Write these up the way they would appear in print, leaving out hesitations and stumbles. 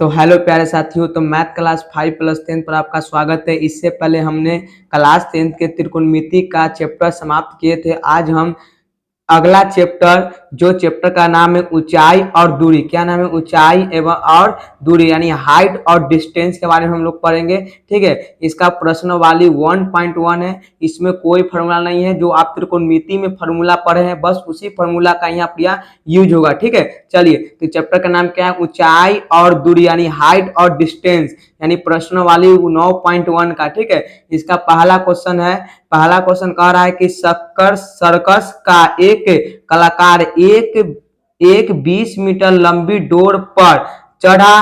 तो हेलो प्यारे साथियों, तो मैथ क्लास 5+10 पर आपका स्वागत है। इससे पहले हमने क्लास 10 के त्रिकोणमिति का चैप्टर समाप्त किए थे। आज हम अगला चैप्टर, जो चैप्टर का नाम है ऊंचाई और दूरी, क्या नाम है, ऊंचाई एवं और दूरी यानी हाइट और डिस्टेंस के बारे में हम लोग पढ़ेंगे। ठीक है, इसका प्रश्नावली 1.1 है। इसमें कोई फॉर्मूला नहीं है, जो आप त्रिकोणमिति में फॉर्मूला पढ़े हैं बस उसी फॉर्मूला का यहाँ पर यूज होगा। ठीक है, चलिए, तो चैप्टर का नाम क्या है, ऊंचाई और दूरी यानी हाइट और डिस्टेंस, यानी प्रश्नावली 9.1 का। ठीक है, इसका पहला क्वेश्चन कह रहा है कि सर्कस का एक कलाकार एक 20 मीटर लंबी डोर पर चढ़ा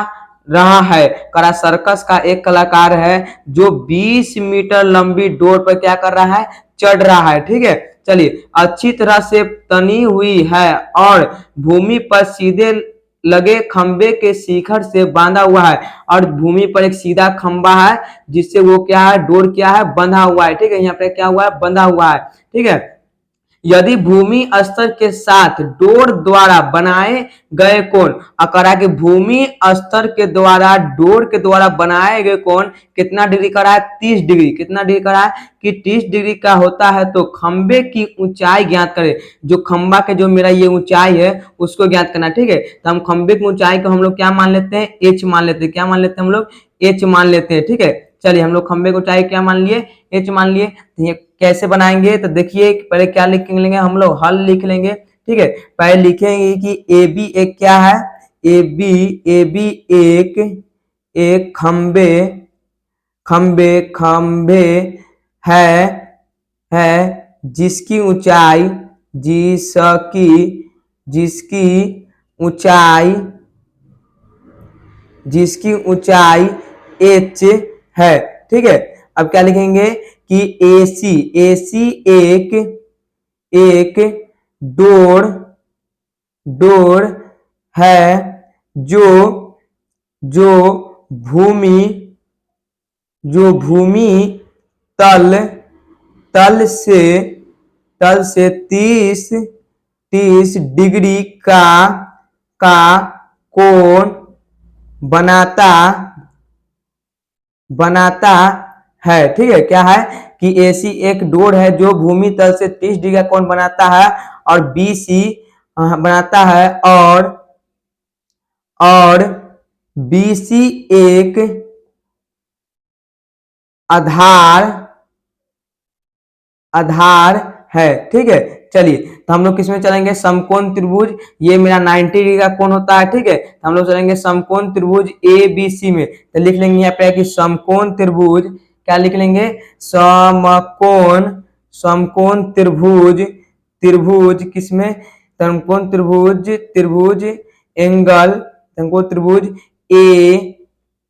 रहा है। करा सर्कस का एक कलाकार है जो 20 मीटर लंबी डोर पर क्या कर रहा है, चढ़ रहा है। ठीक है, चलिए, अच्छी तरह से तनी हुई है और भूमि पर सीधे लगे खंबे के शिखर से बांधा हुआ है। और भूमि पर एक सीधा खंबा है जिससे वो क्या है, डोर क्या है, बंधा हुआ है। ठीक है, यहाँ पे क्या हुआ है, बंधा हुआ है। ठीक है, यदि भूमि स्तर के साथ डोर द्वारा बनाए गए कोण, करा कि भूमि स्तर के द्वारा डोर के द्वारा बनाए गए कोण कितना डिग्री का रहा है, 30 डिग्री। कितना डिग्री का रहा है कि 30 डिग्री का होता है। तो खंबे की ऊंचाई ज्ञात करें। जो खंबा के जो मेरा ये ऊंचाई है उसको ज्ञात करना। ठीक है, तो हम खंबे की ऊंचाई को हम लोग क्या मान लेते हैं, एच मान लेते हैं। क्या मान लेते हैं हम लोग, एच मान लेते हैं। ठीक है, चलिए, हम लोग खंबे की ऊंचाई क्या मान लिए, एच मान लिए। तो ये कैसे बनाएंगे, तो देखिए, पहले क्या लिख लेंगे हम लोग, हल लिख लेंगे। ठीक है, पहले लिखेंगे कि ए बी एक क्या है, ए बी एक खंबे है जिसकी ऊंचाई एच है। ठीक है, अब क्या लिखेंगे कि एसी एक डोर है जो भूमि तल से 30 डिग्री का कोण बनाता है। ठीक है, क्या है कि एसी एक डोर है जो भूमि तल से 30 डिग्री का कोण बनाता है, और बीसी बनाता है, और बीसी एक आधार है। ठीक है, चलिए, तो हम लोग किसमें चलेंगे, समकोण त्रिभुज। ये मेरा 90 डिग्री का कोण होता है। ठीक है, तो हम लोग चलेंगे समकोण त्रिभुज ए बी सी में। तो लिख लेंगे यहाँ पे कि समकोण त्रिभुज, क्या लिख लेंगे, समकोण त्रिभुज किसमें, समकोण त्रिभुज एंगल समकोण त्रिभुज ए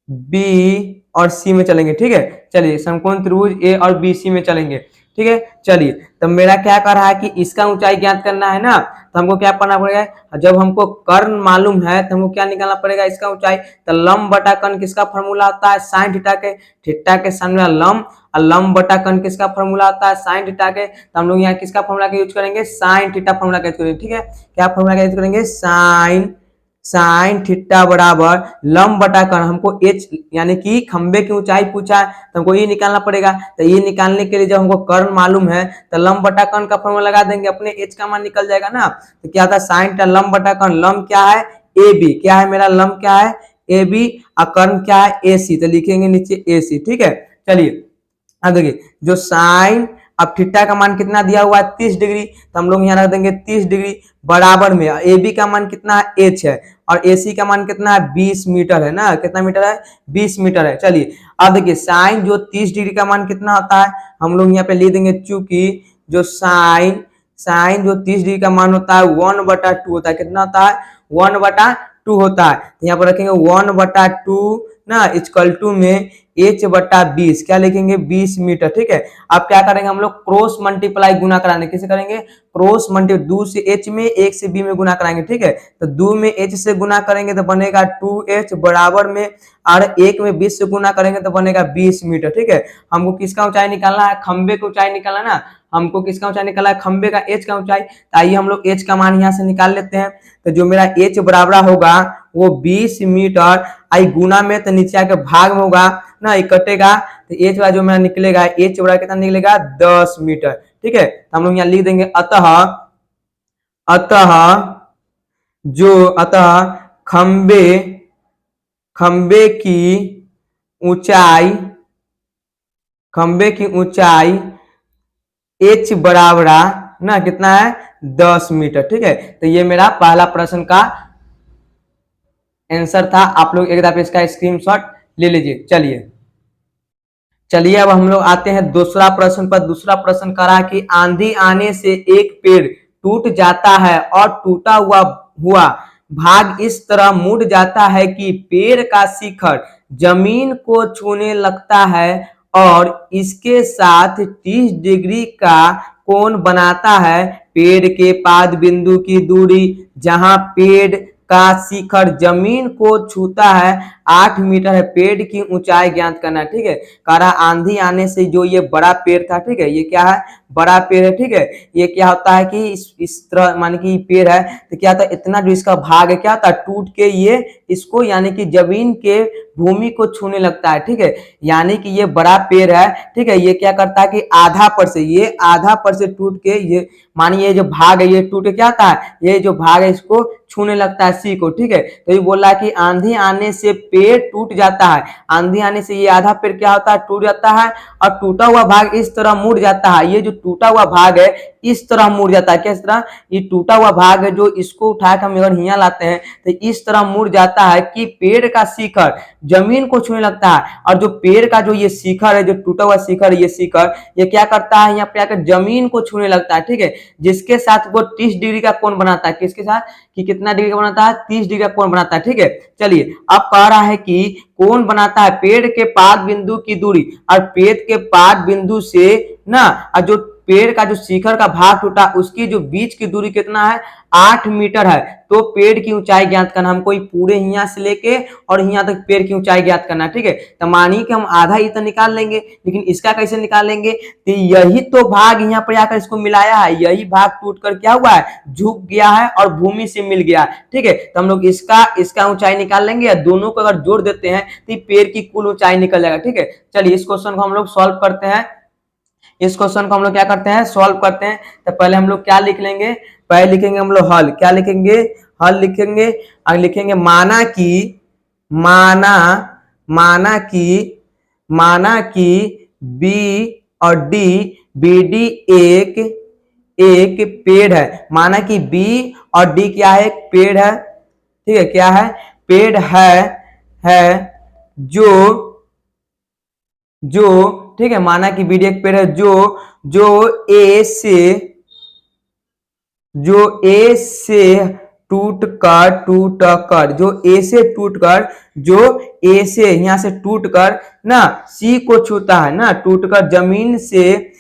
बी और सी में चलेंगे। ठीक है, चलिए, समकोण त्रिभुज ए और बी सी में चलेंगे। ठीक है, चलिए, तो मेरा क्या कर रहा है कि इसका ऊंचाई ज्ञात करना है ना, तो हमको क्या करना पड़ेगा, जब हमको कर्ण मालूम है तो हमको क्या निकालना पड़ेगा, इसका ऊंचाई। तो लंब बटा कर्ण किसका फॉर्मूला होता है, साइन थीटा के सामने लंब, और लंब बटा कर्ण किसका फॉर्मूला होता है, साइन थीटा के। तो हम लोग यहाँ किसका फॉर्मूला का यूज करेंगे, साइन थीटा फॉर्मूला का यूज करेंगे। ठीक है, क्या फॉर्मूला का यूज करेंगे, साइन थीटा बराबर लंब बटा कर्ण। हमको एच यानी कि खंबे की ऊंचाई पूछा है तो हमको ये निकालना पड़ेगा। तो ये निकालने के लिए जब हमको कर्ण मालूम है तो लंब बटा कर्ण का फॉर्मूला लगा देंगे, अपने एच का मान निकल जाएगा ना। तो क्या था, साइन थीटा लंब बटा कर्ण, लंब क्या है, ए बी, क्या है मेरा लंब क्या है, ए बी, और कर्ण क्या है, ए सी। तो लिखेंगे नीचे ए सी। ठीक है, चलिए, अब देखिए, जो साइन, अब थीटा का मान कितना दिया हुआ है, 30 डिग्री। तो हम लोग यहाँ रख देंगे 30 डिग्री बराबर में ए बी का मान कितना है, एच है, और ए सी का मान कितना है, 20 मीटर है ना। कितना मीटर है, 20 मीटर है। चलिए, अब देखिए, साइन जो 30 डिग्री का मान कितना होता है, हम लोग यहाँ पे लिख देंगे, चूंकि जो साइन जो 30 डिग्री का मान होता है 1/2 होता है। कितना होता है, 1/2 होता है। तो यहाँ पर रखेंगे 1/2 ना, इक्वल टू में h बटा 20, क्या लिखेंगे 20 मीटर। ठीक है, अब क्या करेंगे हम लोग क्रॉस मल्टीप्लाई गुना कराने, कैसे करेंगे क्रॉस मल्टीप्लाई, 2 से h में 1 से b में गुना कराएंगे। ठीक है, तो 2 में h से गुना करेंगे तो बनेगा 2h बराबर में, और 1 में 20 से गुना करेंगे तो बनेगा 20 मीटर। ठीक है, हमको किसका ऊंचाई निकालना है, खंबे की ऊंचाई निकालना है ना, हमको किसका ऊंचाई निकालना है, खंबे का h का ऊंचाई। तो आइए हम लोग h का मान यहाँ से निकाल लेते हैं। तो जो मेरा h बराबर होगा वो 20 मीटर, आई गुना में तो नीचे आके भाग में होगा ना, ये कटेगा तो h का जो मेरा निकलेगा, h बराबर कितना निकलेगा 10 मीटर। ठीक है, तो हम लोग यहाँ लिख देंगे अतः खंबे की ऊंचाई h बराबर ना कितना है 10 मीटर। ठीक है, तो ये मेरा पहला प्रश्न का आंसर था। आप लोग एक दफे इसका स्क्रीनशॉट ले लीजिए। चलिए अब हम लोग आते हैं दूसरा प्रश्न पर। दूसरा प्रश्न करा कि आंधी आने से एक पेड़ टूट जाता है और टूटा हुआ भाग इस तरह मुड़ जाता है कि पेड़ का शिखर जमीन को छूने लगता है और इसके साथ 30 डिग्री का कोण बनाता है। पेड़ के पाद बिंदु की दूरी जहां पेड़ का शिखर जमीन को छूता है 8 मीटर है। पेड़ की ऊंचाई ज्ञात करना है। ठीक है, कह रहा आंधी आने से जो ये बड़ा पेड़ था, ठीक है, ये क्या है बड़ा पेड़ है। ठीक है, ये क्या होता है कि इस तरह मान कि पेड़ है तो क्या होता है, इतना जो इसका भाग है क्या होता है टूट के ये इसको यानी कि जमीन के भूमि को छूने लगता है। ठीक है, यानी कि ये बड़ा पेड़ है। ठीक है, ये क्या करता है कि आधा पर से टूट के ये मानिए ये जो भाग है ये टूट क्या होता है, ये जो भाग है इसको छूने लगता है सी को। ठीक है, तो ये बोल रहा है कि आंधी आने से पेड़ टूट जाता है। आंधी आने से ये आधा पेड़ क्या होता है टूट जाता है और टूटा हुआ भाग इस तरह मुड़ जाता है। ये जो टूटा हुआ भाग है इस तरह मुड़ जाता है। किस तरह, ये टूटा हुआ भाग है जो इसको उठा के हम अगर हिया लाते हैं तो इस तरह मुड़ जाता है कि पेड़ का शिखर जमीन को छूने लगता है। और जो पेड़ का जो ये शिखर है, जो टूटा हुआ शिखर, ये शिखर ये क्या करता है यहाँ पे आकर जमीन को छूने लगता है। ठीक है, जिसके साथ वो 30 डिग्री का कोण बनाता है। किसके साथ, कि कितना डिग्री का बनाता है 30 डिग्री का कोण बनाता है। ठीक है, चलिए अब कह रहा है कि कोण बनाता है पेड़ के पाद बिंदु की दूरी, और पेड़ के पाद बिंदु से ना और जो पेड़ का जो शिखर का भाग टूटा उसकी जो बीच की दूरी कितना है 8 मीटर है। तो पेड़ की ऊंचाई ज्ञात करना, हमको पूरे यहाँ से लेके और यहाँ तक पेड़ की ऊंचाई ज्ञात करना है। ठीक है, तो मानिए कि हम आधा ही तो निकाल लेंगे, लेकिन इसका कैसे निकालेंगे, तो यही तो भाग यहाँ पर आकर इसको मिलाया है, यही भाग टूट कर क्या हुआ है झुक गया है और भूमि से मिल गया। ठीक है, तो हम लोग इसका ऊंचाई निकाल लेंगे या दोनों को अगर जोड़ देते हैं तो पेड़ की कुल ऊंचाई निकल जाएगा। ठीक है, चलिए इस क्वेश्चन को हम लोग सॉल्व करते हैं। इस क्वेश्चन को हम लोग क्या करते हैं सॉल्व करते हैं। तो पहले हम लोग क्या लिख लेंगे, पहले लिखेंगे हम लोग हल, क्या लिखेंगे हल लिखेंगे और लिखेंगे माना कि बी और डी BD एक पेड़ है। माना कि बी और डी क्या है, एक पेड़ है। ठीक है, क्या है पेड़ है जो ठीक है, माना कि BD एक पेड़ है जो ए से टूट कर ना सी को छूता है ना, टूटकर जमीन से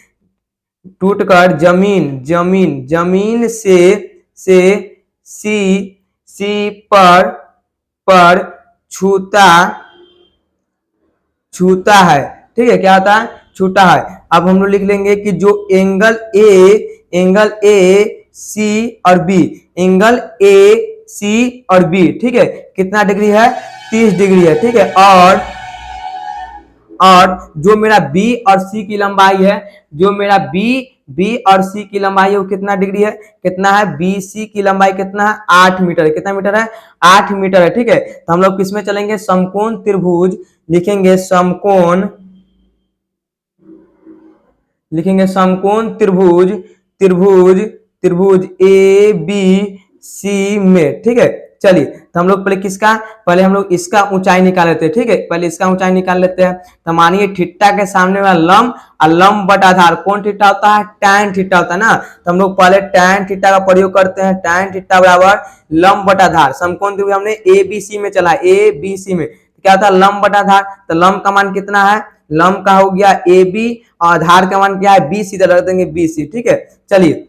सी पर छूता है। ठीक है, क्या होता है छूटा है। अब हम लोग लिख लेंगे कि जो एंगल ए सी और बी, एंगल ए सी और बी, ठीक है, कितना डिग्री है 30 डिग्री है। ठीक है, और जो मेरा बी और सी की लंबाई है, जो मेरा बी और सी की लंबाई है वो कितना डिग्री है, कितना है BC की लंबाई कितना है 8 मीटर है। कितना मीटर है 8 मीटर है। ठीक है, तो हम लोग किस में चलेंगे समकोण त्रिभुज लिखेंगे, समकोण त्रिभुज ABC में। ठीक है, चलिए तो हम लोग पहले हम लोग इसका ऊंचाई निकाल लेते हैं। ठीक है, पहले इसका ऊंचाई निकाल लेते हैं। तो मानिए थीटा के सामने वाला लंब और लंब बटा आधार, कौन थीटा होता है tan थीटा होता है ना। तो हम लोग पहले tan थीटा का प्रयोग करते हैं। tan थीटा बराबर लंब बटा आधार, समकोण त्रिभुज हमने ABC में चला, ABC में क्या होता है लंब बटा आधार, तो लंब का मान कितना है, लंब का हो गया ए बी और आधार का मान क्या है बी सी, रख देंगे बी सी। ठीक है, चलिए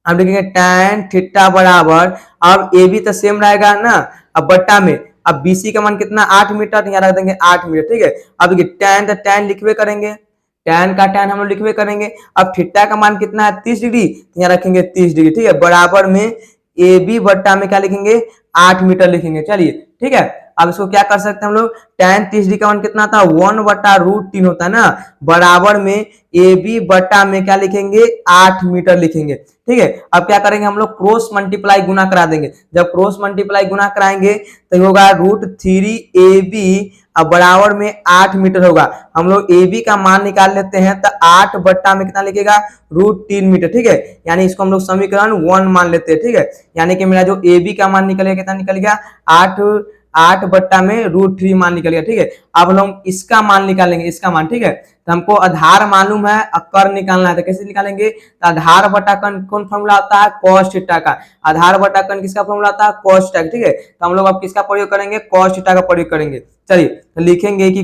अब लिखेंगे tan थीटा बराबर, अब ए बी तो सेम रहेगा ना, अब बट्टा में अब बीसी का मान कितना 8 मीटर, यहाँ रख देंगे 8 मीटर। ठीक है, अब देखिए tan तो tan लिखवे करेंगे, tan का tan हम लोग लिखवे करेंगे। अब थीटा का मान कितना है 30 डिग्री, यहाँ रखेंगे 30 डिग्री। ठीक है, बराबर में ए बी बट्टा में क्या लिखेंगे 8 मीटर लिखेंगे। चलिए ठीक है, अब इसको क्या कर सकते हैं हम लोग, tan 30 डिग्री का मान कितना था 1/√3 होता है ना, बराबर में ए बी बट्टा में क्या लिखेंगे 8 मीटर लिखेंगे। ठीक है, अब क्या करेंगे हम लोग क्रॉस मल्टीप्लाई गुना करा देंगे, जब क्रॉस मल्टीप्लाई गुना कराएंगे तो होगा √3ab अब बराबर में 8 मीटर होगा। हम लोग ए बी का मान निकाल लेते हैं तो 8 बट्टा में कितना लिखेगा √3 मीटर। ठीक है, यानी इसको हम लोग समीकरण 1 मान लेते हैं। ठीक है, यानी कि मेरा जो ए बी का मान निकलेगा कितना निकल गया 8 बट्टा में √3 मान निकल गया। ठीक है, अब हम इसका मान निकालेंगे, इसका मान। ठीक है, तो हमको आधार मालूम है और कर निकालना है, तो कैसे निकालेंगे, तो आधार बटा कर्ण कौन फॉर्मूला होता है cos थीटा का, आधार बटा कर्ण किसका फॉर्मूला होता है cos थीटा। ठीक है, तो हम लोग अब किसका प्रयोग करेंगे cos थीटा का प्रयोग करेंगे। चलिए तो लिखेंगे कि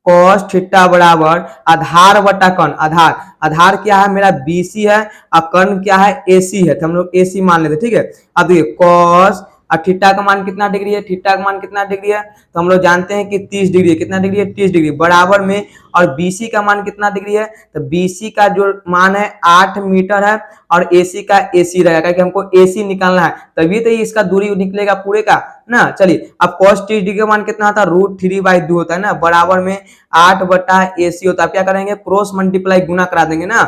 cos थीटा बराबर आधार बटा कर्ण, आधार क्या है मेरा BC है और कर्ण क्या है AC है, तो हम लोग AC मान लेते। ठीक है, अब देखिए cos और थीटा का मान कितना डिग्री है, थीटा का मान कितना डिग्री है, तो हम लोग जानते हैं कि 30 डिग्री है। कितना डिग्री है 30 डिग्री, बराबर में और BC का मान कितना डिग्री है, तो BC का जो मान है 8 मीटर है और AC का AC रहेगा, क्योंकि हमको AC निकालना है, तभी तो इसका दूरी निकलेगा पूरे का ना। चलिए अब cos 30 डिग्री का मान कितना होता है √3/2 होता है ना, बराबर में 8 बटा AC होता है। क्या करेंगे क्रॉस मल्टीप्लाई गुना करा देंगे ना।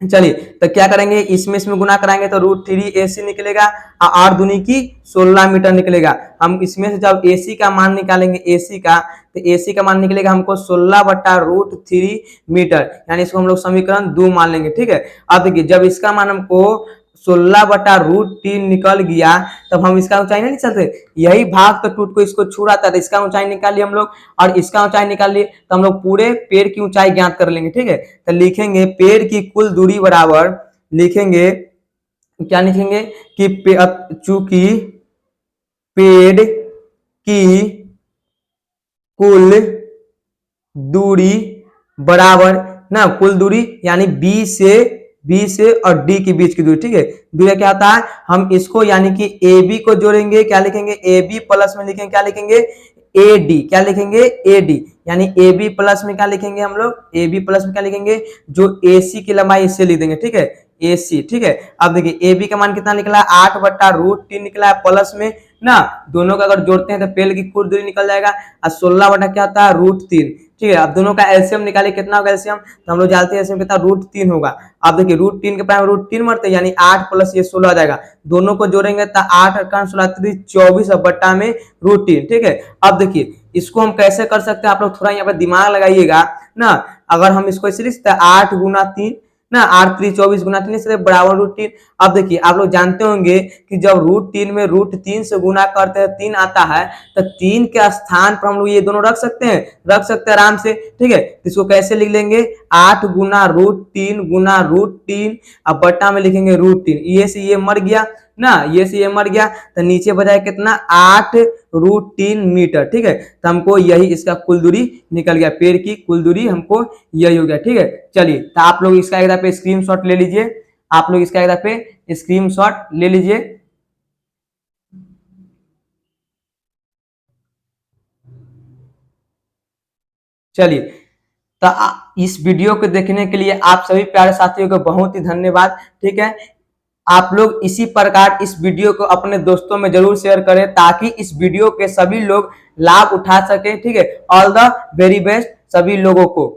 चलिए तो क्या करेंगे इसमें गुना कराएंगे तो √3ac निकलेगा और 8 दूनी की 16 मीटर निकलेगा। हम इसमें से जब AC का मान निकालेंगे AC का, तो AC का मान निकलेगा हमको 16 बटा √3 मीटर, यानी इसको हम लोग समीकरण 2 मान लेंगे। ठीक है, अब देखिए जब इसका मान हमको 16 बटा √3 निकल गया तब हम इसका ऊंचाई नहीं निकाल सकते, यही भाग तो टूट को इसको छू रहा था, तो इसका ऊंचाई निकाल लिए हम लोग और इसका ऊंचाई निकाल लिए, तो हम लोग पूरे पेड़ की ऊंचाई ज्ञात कर लेंगे। ठीक है, तो लिखेंगे पेड़ की कुल दूरी बराबर, लिखेंगे क्या लिखेंगे कि चूंकि पेड़ की कुल दूरी बराबर ना, कुल दूरी यानी बी से और डी के बीच की दूरी। ठीक है, दूरी क्या होता है, हम इसको यानी कि ए बी को जोड़ेंगे, क्या लिखेंगे ए बी प्लस में लिखेंगे क्या लिखेंगे ए डी, क्या लिखेंगे ए डी, यानी ए बी प्लस में क्या लिखेंगे हम लोग ए बी प्लस में क्या लिखेंगे जो ए सी की लंबाई इससे लिख देंगे। ठीक है, ए सी। ठीक है, अब देखिए ए बी का मान कितना निकला 8 बटा √3 निकला है, प्लस में ना दोनों का अगर जोड़ते हैं तो पेड़ की कुल दूरी निकल जाएगा और 16 बटा क्या होता है √3। ठीक है, अब दोनों का एलसीएम निकाले कितना होगा एलसीएम, तो हम लोग जानते हैं एलसीएम कितना √3 होगा। अब देखिए √3 के प्राइम √3 मरते यानी 8 प्लस ये 16 आ जाएगा, दोनों को जोड़ेंगे तो 8 और 16 24 और बट्टा में √3। ठीक है, अब देखिए इसको हम कैसे कर सकते हैं, आप लोग थोड़ा यहाँ पर दिमाग लगाइएगा ना। अगर हम इसको ऐसे लिखते हैं 8 गुना 3 ना, 8 3 24 गुना 3 से बराबर √3। अब देखिए आप लोग जानते होंगे कि जब √3 में √3 से गुना करते हैं 3 आता है, तो 3 के स्थान पर हम लोग ये दोनों रख सकते हैं आराम से। ठीक है, इसको कैसे लिख लेंगे 8 गुना √3 गुना √3 अब बट्टा में लिखेंगे √3, ये से ये मर गया ना, ये से ये मर गया तो नीचे बजाय कितना 8 √3 मीटर। ठीक है, तो हमको यही इसका कुल दूरी निकल गया, पेड़ की कुल दूरी हमको यही हो गया। ठीक है, चलिए तो आप लोग इसका एक पे स्क्रीनशॉट ले लीजिए, आप लोग इसका एक पे स्क्रीनशॉट ले लीजिए। चलिए तो इस वीडियो को देखने के लिए आप सभी प्यारे साथियों को बहुत ही धन्यवाद। ठीक है, आप लोग इसी प्रकार इस वीडियो को अपने दोस्तों में जरूर शेयर करें ताकि इस वीडियो के सभी लोग लाभ उठा सके। ठीक है, ऑल द वेरी बेस्ट सभी लोगों को।